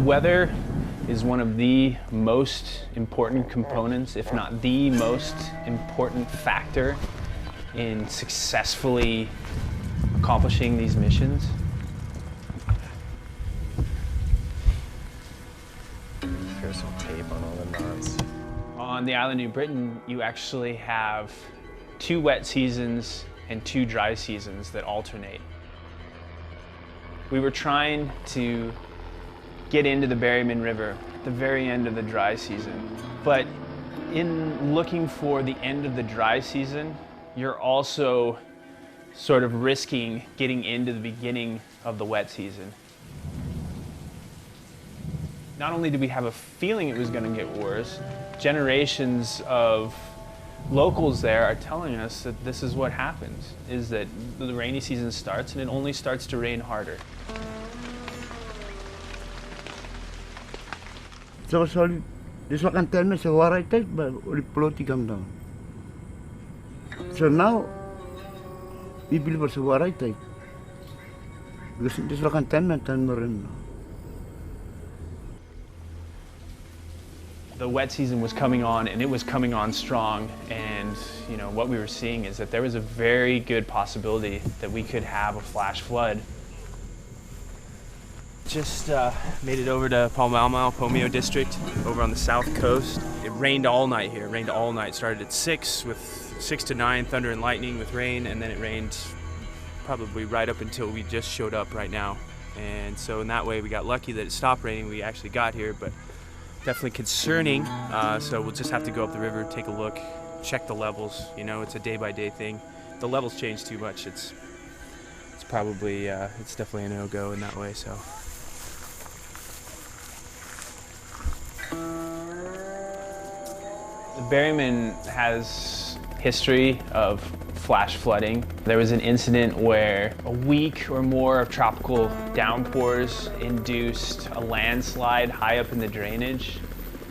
weather is one of the most important components, if not the most important factor in successfully accomplishing these missions. Here's some tape on all the knots. On the island of New Britain, you actually have 2 wet seasons and 2 dry seasons that alternate. We were trying to get into the Beriman River at the very end of the dry season, but in looking for the end of the dry season, you're also sort of risking getting into the beginning of the wet season. Not only did we have a feeling it was going to get worse, generations of locals there are telling us that this is what happens, is that the rainy season starts and it only starts to rain harder. So this one container is a water type, but only floating come down. So now we believe it's a water type because this one container turn around. The wet season was coming on, and it was coming on strong, and what we were seeing is that there was a very good possibility that we could have a flash flood. Just made it over to Pomeo district over on the south coast. It rained all night here, rained all night. Started at 6 with 6 to 9, thunder and lightning with rain, and then it rained probably right up until we just showed up right now. And so in that way we got lucky that it stopped raining. We actually got here, but definitely concerning. So we'll just have to go up the river, take a look, check the levels. It's a day-by-day thing. If the levels change too much, it's probably it's definitely a no-go in that way. So. The Beriman has history of flash flooding. There was an incident where a week or more of tropical downpours induced a landslide high up in the drainage.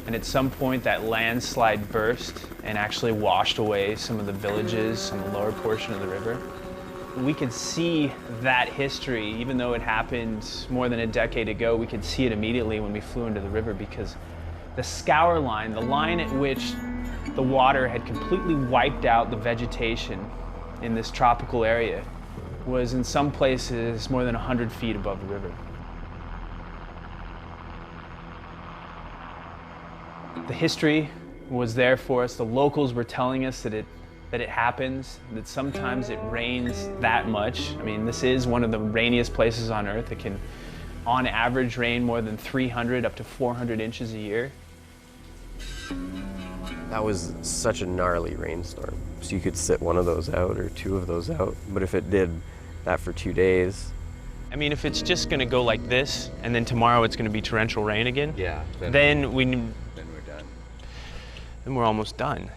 And at some point that landslide burst and actually washed away some of the villages on the lower portion of the river. We could see that history, even though it happened more than a decade ago, we could see it immediately when we flew into the river because the scour line, the line at which the water had completely wiped out the vegetation in this tropical area, was in some places more than 100 feet above the river. The history was there for us. The locals were telling us that it happens, that sometimes it rains that much. I mean, this is one of the rainiest places on Earth. It can, on average, rain more than 300 up to 400 inches a year. That was such a gnarly rainstorm. So you could sit one of those out or 2 of those out. But if it did that for 2 days. I mean, if it's just gonna go like this, and then tomorrow it's gonna be torrential rain again, Yeah. then we're done. Then we're done. Then we're almost done,